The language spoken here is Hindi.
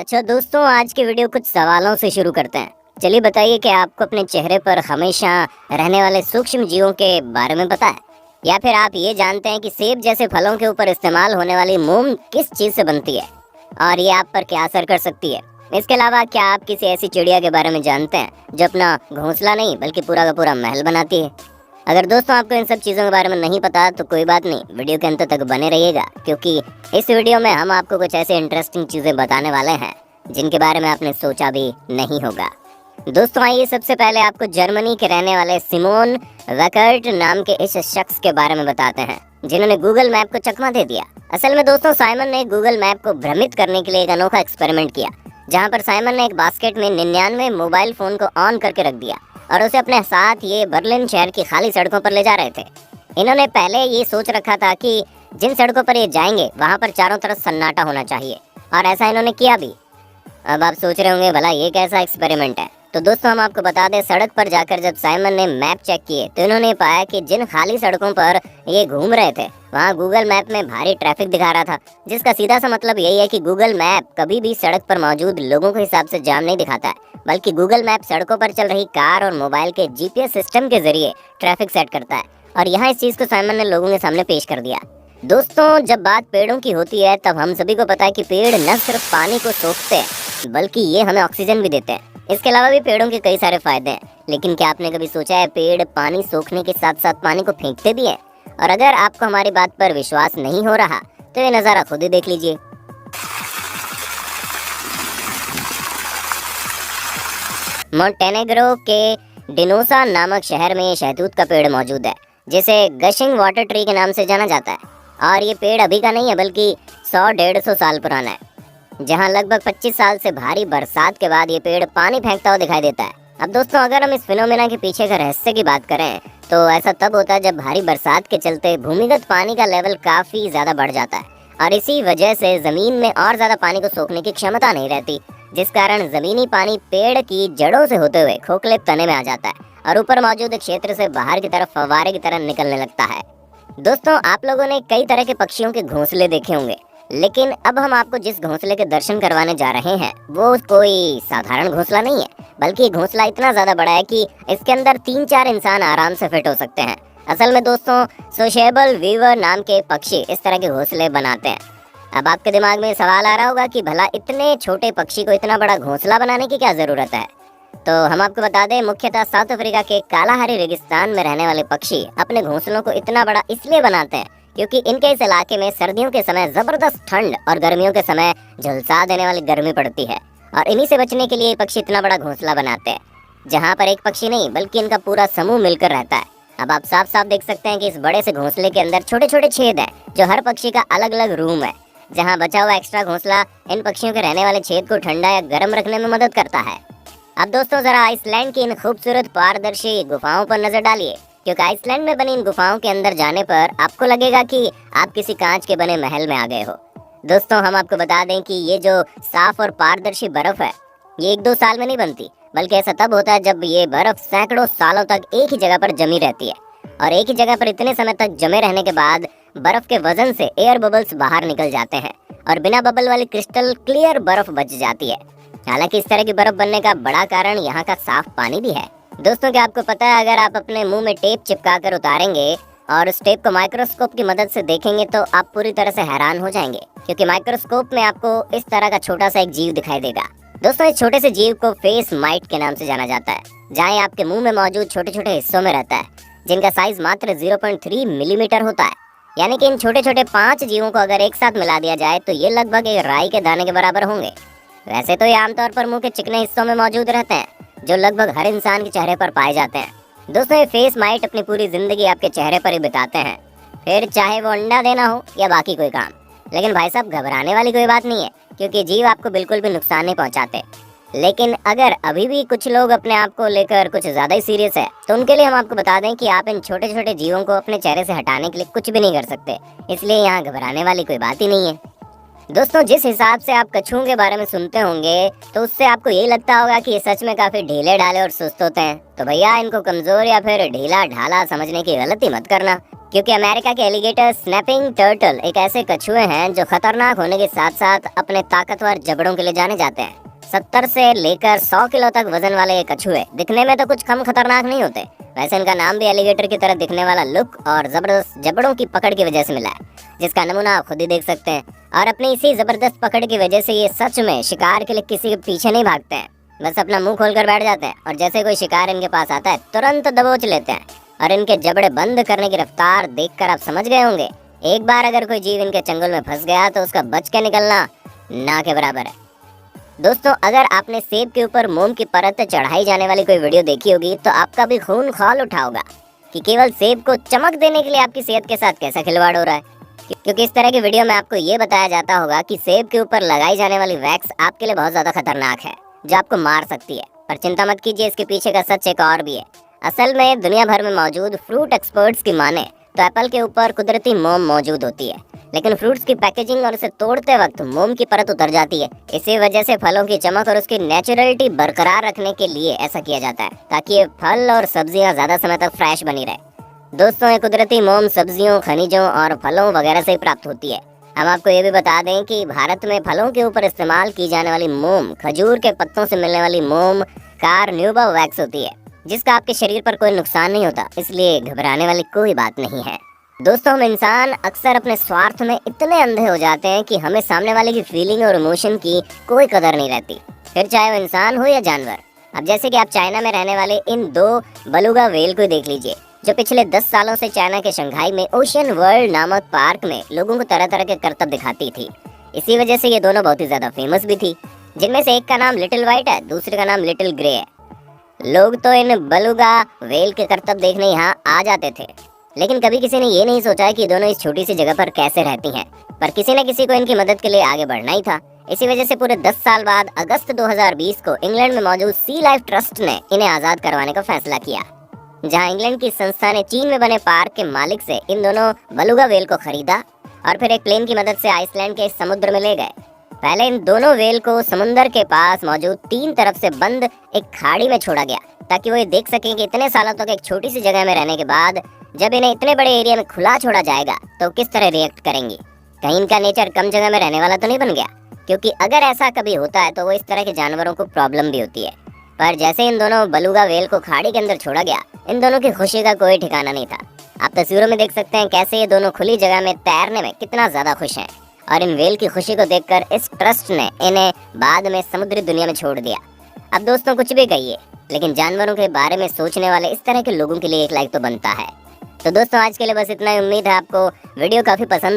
अच्छा दोस्तों, आज की वीडियो कुछ सवालों से शुरू करते हैं। चलिए बताइए कि आपको अपने चेहरे पर हमेशा रहने वाले सूक्ष्म जीवों के बारे में पता है? या फिर आप ये जानते हैं कि सेब जैसे फलों के ऊपर इस्तेमाल होने वाली मोम किस चीज़ से बनती है और ये आप पर क्या असर कर सकती है? इसके अलावा क्या आप किसी ऐसी चिड़िया के बारे में जानते हैं जो अपना घोंसला नहीं बल्कि पूरा का पूरा महल बनाती है? अगर दोस्तों आपको इन सब चीज़ों के बारे में नहीं पता तो कोई बात नहीं, वीडियो के अंत तक बने रहिएगा, क्योंकि इस वीडियो में हम आपको कुछ ऐसे इंटरेस्टिंग चीज़ें बताने वाले हैं जिनके बारे में आपने सोचा भी नहीं होगा। दोस्तों आइए सबसे पहले आपको जर्मनी के रहने वाले सिमोन वेकर्ट नाम के इस शख्स के बारे में बताते हैं जिन्होंने गूगल मैप को चकमा दे दिया। असल में दोस्तों साइमन ने गूगल मैप को भ्रमित करने के लिए एक अनोखा एक्सपेरिमेंट किया, जहाँ पर साइमन ने एक बास्केट में 99 मोबाइल फोन को ऑन करके रख दिया और उसे अपने साथ ये बर्लिन शहर की खाली सड़कों पर ले जा रहे थे। इन्होंने पहले ये सोच रखा था कि जिन सड़कों पर ये जाएंगे वहाँ पर चारों तरफ सन्नाटा होना चाहिए, और ऐसा इन्होंने किया भी। अब आप सोच रहे होंगे भला ये कैसा एक्सपेरिमेंट है? तो दोस्तों हम आपको बता दें, सड़क पर जाकर जब साइमन ने मैप चेक किए तो इन्होंने पाया कि जिन खाली सड़कों पर ये घूम रहे थे वहाँ गूगल मैप में भारी ट्रैफिक दिखा रहा था, जिसका सीधा सा मतलब यही है कि गूगल मैप कभी भी सड़क पर मौजूद लोगों के हिसाब से जाम नहीं दिखाता है, बल्कि गूगल मैप सड़कों पर चल रही कार और मोबाइल के जीपीएस सिस्टम के जरिए ट्रैफिक सेट करता है। और यहाँ इस चीज़ को साइमन ने लोगों के सामने पेश कर दिया। दोस्तों जब बात पेड़ों की होती है तब हम सभी को पता है कि पेड़ न सिर्फ पानी को सोखते हैं बल्कि ये हमें ऑक्सीजन भी देते हैं। इसके अलावा भी पेड़ों के कई सारे फायदे हैं, लेकिन क्या आपने कभी सोचा है पेड़ पानी सोखने के साथ साथ पानी को फेंकते भी हैं? और अगर आपको हमारी बात पर विश्वास नहीं हो रहा तो ये नज़ारा खुद ही देख लीजिए। मोंटेनेग्रो के डिनोसा नामक शहर में ये शहतूत का पेड़ मौजूद है, जिसे गशिंग वाटर ट्री के नाम से जाना जाता है। और ये पेड़ अभी का नहीं है बल्कि 100-150 साल पुराना है, जहां लगभग 25 साल से भारी बरसात के बाद ये पेड़ पानी फेंकता हुआ दिखाई देता है। अब दोस्तों अगर हम इस फिनोमेना के पीछे का रहस्य की बात करें तो ऐसा तब होता है जब भारी बरसात के चलते भूमिगत पानी का लेवल काफी ज्यादा बढ़ जाता है, और इसी वजह से जमीन में और ज्यादा पानी को सोखने की क्षमता नहीं रहती, जिस कारण जमीनी पानी पेड़ की जड़ों से होते हुए खोखले तने में आ जाता है और ऊपर मौजूद क्षेत्र से बाहर की तरफ फव्वारे की तरह निकलने लगता है। दोस्तों आप लोगों ने कई तरह के पक्षियों के घोंसले देखे होंगे, लेकिन अब हम आपको जिस घोंसले के दर्शन करवाने जा रहे हैं वो कोई साधारण घोंसला नहीं है, बल्कि घोंसला इतना ज्यादा बड़ा है कि इसके अंदर 3-4 इंसान आराम से फिट हो सकते हैं। असल में दोस्तों सोशेबल वीवर नाम के पक्षी इस तरह के घोंसले बनाते हैं। अब आपके दिमाग में सवाल आ रहा होगा कि भला इतने छोटे पक्षी को इतना बड़ा घोंसला बनाने की क्या जरूरत है? तो हम आपको बता दें, मुख्यतः साउथ अफ्रीका के कालाहारी रेगिस्तान में रहने वाले पक्षी अपने घोंसलों को इतना बड़ा इसलिए बनाते हैं क्योंकि इनके इस इलाके में सर्दियों के समय जबरदस्त ठंड और गर्मियों के समय झुलसा देने वाली गर्मी पड़ती है, और इन्हीं से बचने के लिए पक्षी इतना बड़ा घोंसला बनाते हैं जहाँ पर एक पक्षी नहीं बल्कि इनका पूरा समूह मिलकर रहता है। अब आप साफ साफ देख सकते हैं कि इस बड़े से घोंसले के अंदर छोटे छोटे छेद है, जो हर पक्षी का अलग अलग रूम है, जहाँ बचा हुआ एक्स्ट्रा घोंसला इन पक्षियों के रहने वाले छेद को ठंडा या गर्म रखने में मदद करता है। अब दोस्तों जरा आइसलैंड की इन खूबसूरत पारदर्शी गुफाओं पर नजर डालिए, क्योंकि आइसलैंड में बनी इन गुफाओं के अंदर जाने पर आपको लगेगा कि आप किसी कांच के बने महल में आ गए हो। दोस्तों हम आपको बता दें कि ये जो साफ और पारदर्शी बर्फ है ये 1-2 साल में नहीं बनती, बल्कि ऐसा तब होता है जब ये बर्फ सैकड़ों सालों तक एक ही जगह पर जमी रहती है, और एक ही जगह पर इतने समय तक जमे रहने के बाद बर्फ के वजन से एयर बबल्स बाहर निकल जाते हैं और बिना बबल वाली क्रिस्टल क्लियर बर्फ बच जाती है। हालांकि इस तरह की बर्फ बनने का बड़ा कारण यहाँ का साफ पानी भी है। दोस्तों क्या आपको पता है, अगर आप अपने मुंह में टेप चिपका कर उतारेंगे और उस टेप को माइक्रोस्कोप की मदद से देखेंगे तो आप पूरी तरह से हैरान हो जाएंगे, क्योंकि माइक्रोस्कोप में आपको इस तरह का छोटा सा एक जीव दिखाई देगा। दोस्तों इस छोटे से जीव को फेस माइट के नाम से जाना जाता है, जहाँ आपके मुंह में मौजूद छोटे छोटे हिस्सों में रहता है, जिनका साइज मात्र 0.3 मिलीमीटर होता है। यानी कि इन छोटे छोटे 5 जीवों को अगर एक साथ मिला दिया जाए तो ये लगभग एक राई के दाने के बराबर होंगे। वैसे तो ये आमतौर पर मुंह के चिकने हिस्सों में मौजूद रहते हैं, जो लगभग हर इंसान के चेहरे पर पाए जाते हैं। दोस्तों ये फेस माइट अपनी पूरी जिंदगी आपके चेहरे पर ही बिताते हैं, फिर चाहे वो अंडा देना हो या बाकी कोई काम। लेकिन भाई साहब घबराने वाली कोई बात नहीं है, क्योंकि जीव आपको बिल्कुल भी नुकसान नहीं पहुंचाते। लेकिन अगर अभी भी कुछ लोग अपने आप को लेकर कुछ ज्यादा ही सीरियस है तो उनके लिए हम आपको बता दें कि आप इन छोटे छोटे जीवों को अपने चेहरे से हटाने के लिए कुछ भी नहीं कर सकते, इसलिए यहाँ घबराने वाली कोई बात ही नहीं है। दोस्तों जिस हिसाब से आप कछुओं के बारे में सुनते होंगे तो उससे आपको यही लगता होगा कि ये सच में काफी ढीले ढाले और सुस्त होते हैं। तो भैया इनको कमजोर या फिर ढीला ढाला समझने की गलती मत करना, क्योंकि अमेरिका के एलिगेटर स्नैपिंग टर्टल एक ऐसे कछुए हैं जो खतरनाक होने के साथ साथ अपने ताकतवर जबड़ों के लिए जाने जाते हैं। 70 से लेकर 100 किलो तक वजन वाले ये कछुए दिखने में तो कुछ कम खतरनाक नहीं होते। वैसे इनका नाम भी एलिगेटर की तरह दिखने वाला लुक और जबरदस्त जबड़ों की पकड़ की वजह से मिला है, जिसका नमूना आप खुद ही देख सकते हैं। और अपनी इसी जबरदस्त पकड़ की वजह से ये सच में शिकार के लिए किसी के पीछे नहीं भागते हैं, बस अपना मुंह खोलकर बैठ जाते हैं और जैसे कोई शिकार इनके पास आता है तुरंत दबोच लेते हैं। और इनके जबड़े बंद करने की रफ्तार देखकर आप समझ गए होंगे, एक बार अगर कोई जीव इनके चंगुल में फंस गया तो उसका बच के निकलना ना के बराबर है। दोस्तों, अगर आपने सेब के ऊपर मोम की परत चढ़ाई जाने वाली कोई वीडियो देखी होगी तो आपका भी खून खौल उठा होगा कि केवल सेब को चमक देने के लिए आपकी सेहत के साथ कैसा खिलवाड़ हो रहा है। क्योंकि इस तरह की वीडियो में आपको ये बताया जाता होगा कि सेब के ऊपर लगाई जाने वाली वैक्स आपके लिए बहुत ज्यादा खतरनाक है, जो आपको मार सकती है। पर चिंता मत कीजिए, इसके पीछे का सच एक और भी है। असल में दुनिया भर में मौजूद फ्रूट एक्सपर्ट्स की माने तो एप्पल के ऊपर कुदरती मोम मौजूद होती है, लेकिन फ्रूट्स की पैकेजिंग और उसे तोड़ते वक्त मोम की परत उतर जाती है। इसी वजह से फलों की चमक और उसकी नेचुरलिटी बरकरार रखने के लिए ऐसा किया जाता है, ताकि ये फल और सब्जियां ज्यादा समय तक फ्रेश बनी रहे। दोस्तों, ये कुदरती मोम सब्जियों, खनिजों और फलों वगैरह से ही प्राप्त होती है। हम आपको ये भी बता दें कि भारत में फलों के ऊपर इस्तेमाल की जाने वाली मोम खजूर के पत्तों से मिलने वाली मोम कार्न्यूबा वैक्स होती है, जिसका आपके शरीर पर कोई नुकसान नहीं होता, इसलिए घबराने वाली कोई बात नहीं है। दोस्तों, हम इंसान अक्सर अपने स्वार्थ में इतने अंधे हो जाते हैं कि हमें सामने वाले की फीलिंग और इमोशन की कोई कदर नहीं रहती, फिर चाहे वो इंसान हो या जानवर। अब जैसे कि आप चाइना में रहने वाले इन 2 बलुगा व्हेल को देख लीजिए, जो पिछले 10 सालों से चाइना के शंघाई में ओशियन वर्ल्ड नामक पार्क में लोगों को तरह तरह के करतब दिखाती थी। इसी वजह से ये दोनों बहुत ही ज्यादा फेमस भी थी, जिनमें से एक का नाम लिटिल व्हाइट है, दूसरे का नाम लिटिल ग्रे है। लोग तो इन बलुगा व्हेल के करतब देखने यहाँ आ जाते थे, लेकिन कभी किसी ने ये नहीं सोचा कि दोनों इस छोटी सी जगह पर कैसे रहती हैं। पर किसी न किसी को इनकी मदद के लिए आगे बढ़ना ही था। इसी वजह से पूरे 10 साल बाद अगस्त 2020 को इंग्लैंड में मौजूद सी लाइफ ट्रस्ट ने इन्हें आज़ाद करवाने का फैसला किया, जहां इंग्लैंड की संस्था ने चीन में बने पार्क के मालिक से इन दोनों बलुगा व्हेल को खरीदा और फिर एक प्लेन की मदद से आइसलैंड के समुद्र में ले गए। पहले इन दोनों व्हेल को समुद्र के पास मौजूद 3 तरफ से बंद एक खाड़ी में छोड़ा गया, ताकि वो ये देख सकें कि इतने सालों तक एक छोटी सी जगह में रहने के बाद जब इन्हें इतने बड़े एरिया में खुला छोड़ा जाएगा तो किस तरह रिएक्ट करेंगी। कहीं इनका नेचर कम जगह में रहने वाला तो नहीं बन गया, क्योंकि अगर ऐसा कभी होता है तो वो इस तरह के जानवरों को प्रॉब्लम भी होती है। पर जैसे इन दोनों बलुगा व्हेल को खाड़ी के अंदर छोड़ा गया, इन दोनों की खुशी का कोई ठिकाना नहीं था। आप तस्वीरों में देख सकते हैं कैसे ये दोनों खुली जगह में तैरने में कितना ज्यादा खुश हैं। और इन व्हेल की खुशी को देखकर इस ट्रस्ट ने इन्हें बाद में समुद्री दुनिया में छोड़ दिया। अब दोस्तों, कुछ भी कहिए, लेकिन जानवरों के बारे में सोचने वाले इस तरह के लोगों के लिए एक लाइक तो बनता है। तो दोस्तों, आज के लिए बस इतना ही। उम्मीद है आपको वीडियो काफी पसंद